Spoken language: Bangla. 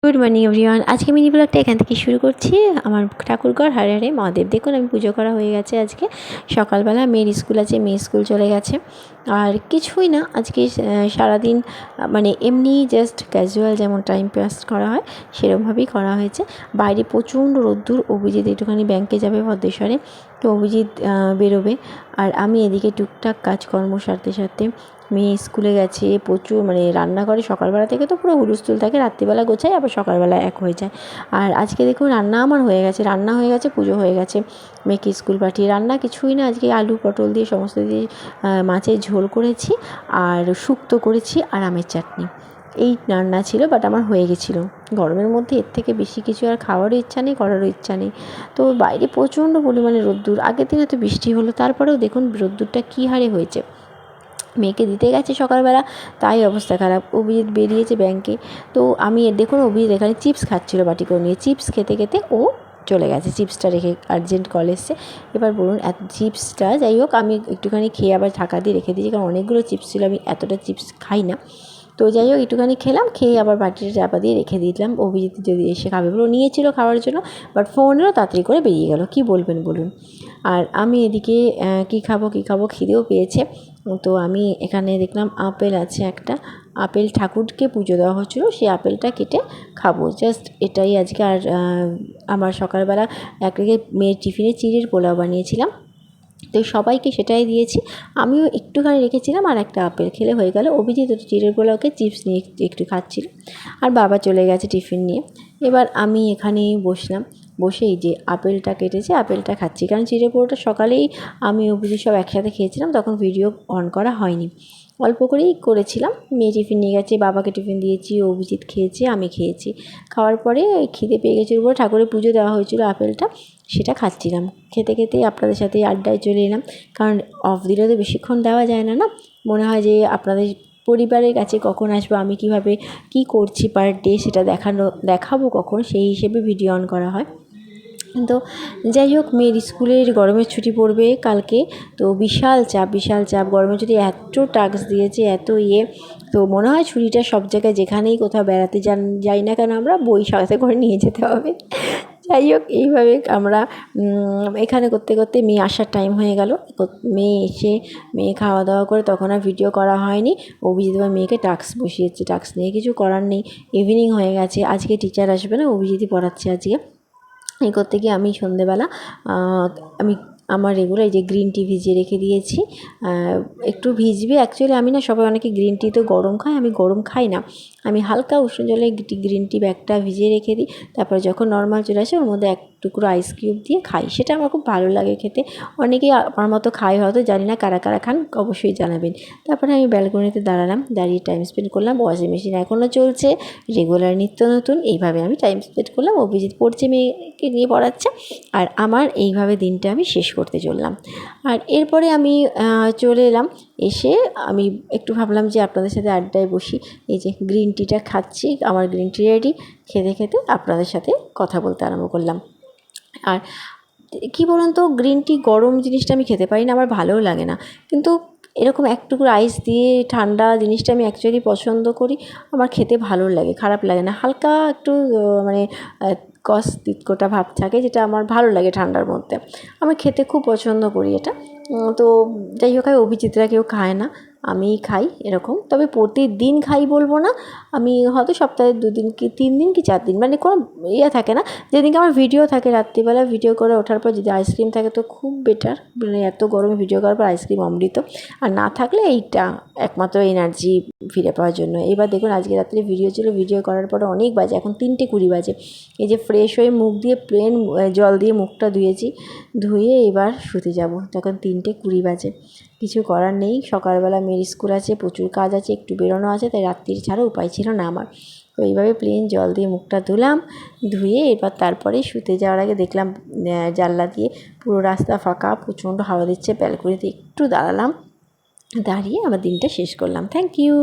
Good morning everyone. আজকে মিনি ব্লগটা এখান থেকে শুরু করছি। আমার ঠাকুরঘর হারে হারে মহাদেব। দেখুন আমি পুজো করা হয়ে গেছে আজকে সকালবেলা। মেয়ের স্কুল আছে, মেয়ে স্কুল চলে গেছে। আর কিছুই না, আজকে সারাদিন মানে এমনি জাস্ট ক্যাজুয়াল যেমন টাইম পাস করা হয় সেরকমভাবেই করা হয়েছে। বাইরে প্রচণ্ড রোদ্দুর। অভিজিৎ একটুখানি ব্যাংকে যাবে ভদ্রেশ্বরে, তো অভিজিৎ বেরোবে। আর আমি এদিকে টুকটাক কাজকর্ম সারতে সারতে, মেয়ে স্কুলে গেছে, প্রচুর মানে রান্নাঘরে সকালবেলা থেকে তো পুরো হুলস্থুল থাকে, রাত্রিবেলা গোছাই আবার সকালবেলা এক হয়ে যায়। আর আজকে দেখুন রান্না আমার হয়ে গেছে, রান্না হয়ে গেছে, পুজো হয়ে গেছে, মেয়েকে স্কুল পাঠিয়ে। রান্না কিছুই না, আজকে আলু পটল দিয়ে সমস্ত দিয়ে মাছের ঝোল করেছি, আর শুক্তো করেছি, আর আমের চাটনি। এই রান্না ছিল, বাট আমার হয়ে গেছিলো। গরমের মধ্যে এর থেকে বেশি কিছু আর খাওয়ারও ইচ্ছা নেই, করারও ইচ্ছা নেই। তো বাইরে প্রচণ্ড পরিমাণে রোদ্দুর। আগের দিনে তো বৃষ্টি হলো, তারপরেও দেখুন রোদ্দুরটা কী হারে হয়েছে। মেয়েকে দিতে গেছে সকালবেলা, তাই অবস্থা খারাপ। অভিজিৎ বেরিয়েছে ব্যাংকে। তো আমি দেখুন অভিজিৎ এখানে চিপস খাচ্ছিলো বাটি করে নিয়ে। চিপস খেতে খেতে ও চলে গেছে, চিপসটা রেখে আর্জেন্ট কল এসছে। এবার বলুন এত চিপসটা, যাই হোক আমি একটুখানি খেয়ে আবার ঢাকা দিয়ে রেখে দিয়েছি, কারণ অনেকগুলো চিপস ছিল, আমি এতটা চিপস খাই না। তো যাই হোক একটুখানি খেলাম, খেয়ে আবার বাটিটা চাপা দিয়ে রেখে দিলাম। অভিজিৎ যদি এসে খাবে বলে নিয়েছিল খাওয়ার জন্য, বাট ফোন এলো, তাড়াতাড়ি করে বেরিয়ে গেল। কী বলবেন বলুন। আর আমি এদিকে কী খাবো খিদেও পেয়েছে। তো আমি এখানে দেখলাম আপেল আছে একটা, আপেল ঠাকুরকে পুজো দেওয়া হচ্ছিলো, সেই আপেলটা কেটে খাবো, জাস্ট এটাই আজকে। আর আমার সকালবেলা একদিকে মেয়ের টিফিনে চিড়ের পোলাও বানিয়েছিলাম, তো সবাইকে সেটাই দিয়েছি। আমিও একটুখানি রেখেছিলাম, আর একটা আপেল খেলে হয়ে গেল। অভিজিৎ চিড়ের পোলাওকে চিপস নিয়ে একটু খাচ্ছিল, আর বাবা চলে গেছে টিফিন নিয়ে। এবার আমি এখানে বসলাম, বসেই যে আপেলটা কেটেছে আপেলটা খাচ্ছি, কারণ চিড়ের পোলাওটা সকালেই আমি অভিজিৎ সব একসাথে খেয়েছিলাম, তখন ভিডিও অন করা হয়নি, অল্প করেই করেছিলাম। মেয়ে টিফিন নিয়ে গেছে, বাবাকে টিফিন দিয়েছি, অভিজিৎ খেয়েছে, আমি খেয়েছি। খাওয়ার পরে খিদে পেয়ে গেছিলো বলে ঠাকুরের পুজো দেওয়া হয়েছিল, আপেলটা সেটা খাচ্ছিলাম। খেতে খেতেই আপনাদের সাথে আড্ডায় চলে এলাম, কারণ অফ দিলে তো বেশিক্ষণ দেওয়া যায় না, না মনে হয় যে আপনাদের পরিবারের কাছে কখন আসবো, আমি কিভাবে কি করছি পার ডে সেটা দেখাবো কখন, সেই হিসেবে ভিডিও অন করা হয়। তো যাই হোক, মেয়ের স্কুলের গরমের ছুটি পড়বে কালকে, তো বিশাল চাপ। গরমের ছুটি এত টাস্ক দিয়েছে, এত তো মনে হয় ছুটিটা সব জায়গায় যেখানেই কোথাও বেড়াতে যাই না কেন, আমরা বই সাথে করে নিয়ে যেতে হবে। যাই হোক এইভাবে আমরা এখানে করতে করতে মেয়ে আসার টাইম হয়ে গেল। মেয়ে খাওয়া দাওয়া করে তখন আর ভিডিও করা হয়নি। অভিজিৎ এবার মেয়েকে টাস্ক বসিয়েছে, টাস্ক নিয়ে কিছু করার নেই, ইভিনিং হয়ে গেছে, আজকে টিচার আসবে না, অভিজিৎই পড়াচ্ছে আজকে। এই করতে গিয়ে আমি সন্ধেবেলা আমি আমার রেগুলার এই যে গ্রিন টি ভিজিয়ে রেখে দিয়েছি, একটু ভিজবে। অ্যাকচুয়ালি আমি না, সবাই অনেকে গ্রিন টি তো গরম খায়, আমি গরম খাই না, আমি হালকা উষ্ণ জলে গ্রিন টি ব্যাগটা ভিজিয়ে রেখে দিই। তারপরে যখন নর্মাল চলে আসে ওর মধ্যে এক টুকরো আইস কিউব দিয়ে খাই, সেটা আমার খুব ভালো লাগে খেতে। অনেকেই আমার মতো খায় হয়তো, জানি না কারা কারা খান, অবশ্যই জানাবেন। তারপরে আমি ব্যালকনিতে দাঁড়ালাম, দাঁড়িয়ে টাইম স্পেন্ড করলাম। ওয়াশিং মেশিন এখনও চলছে, রেগুলার নিত্য নতুন, এইভাবে আমি টাইম স্পেন্ড করলাম। অভিজিৎ পড়ছে, মেয়েকে নিয়ে পড়াচ্ছে, আর আমার এইভাবে দিনটা আমি শেষ করতে চললাম। আর এরপরে আমি চলে এলাম, এসে আমি একটু ভাবলাম যে আপনাদের সাথে আড্ডায় বসি। এই যে গ্রিন টিটা খাচ্ছি, আমার গ্রিন টি রেডি, খেতে খেতে আপনাদের সাথে কথা বলতে আরম্ভ করলাম। আর কী বলুন তো, গ্রিন টি গরম জিনিসটা আমি খেতে পারি না, আমার ভালোও লাগে না, কিন্তু এরকম এক টুকরো আইস দিয়ে ঠান্ডা জিনিসটা আমি অ্যাকচুয়ালি পছন্দ করি, আমার খেতে ভালো লাগে, খারাপ লাগে না। হালকা একটু মানে তিতকোটা ভাব থাকে, যেটা আমার ভালো লাগে ঠান্ডার মধ্যে, আমি খেতে খুব পছন্দ করি এটা। তো যাই হোক, অভিজিৎরা কেউ খায় না, আমিই খাই এরকম। তবে প্রতিদিন খাই বলবো না, আমি হয়তো সপ্তাহে 2 দিন কি 3 দিন কি 4 দিন, মানে কোনো থাকে না। যেদিনকে আমার ভিডিও থাকে, রাত্রিবেলা ভিডিও করে ওঠার পর যদি আইসক্রিম থাকে তো খুব বেটার, মানে এত গরমে ভিডিও করার পর আইসক্রিম অমৃত। আর না থাকলে এইটা একমাত্র এনার্জি ফিরে পাওয়ার জন্য। এবার দেখুন আজকে রাত্রে ভিডিও ছিল, ভিডিও করার পরে অনেক বাজে, এখন 3:20 বাজে। এই যে ফ্রেশ হয়ে মুখ দিয়ে প্লেন জল দিয়ে মুখটা ধুয়ে এবার শুতে যাব, তখন 3:20 বাজে। কিছু করার নেই, সকালবেলা মেয়ের স্কুল আছে, প্রচুর কাজ আছে, একটু বেরোনো আছে, তাই রাত্রির ছাড়া উপায় ছিল না আমার। তো এইভাবে প্লেন জল দিয়ে মুখটা ধুয়ে এবার তারপরে শুতে যাওয়ার আগে দেখলাম জানলা দিয়ে পুরো রাস্তা ফাঁকা, প্রচণ্ড হাওয়া দিচ্ছে, ব্যালকনিতে একটু দাঁড়ালাম, দাঁড়িয়ে আমার দিনটা শেষ করলাম। Thank you.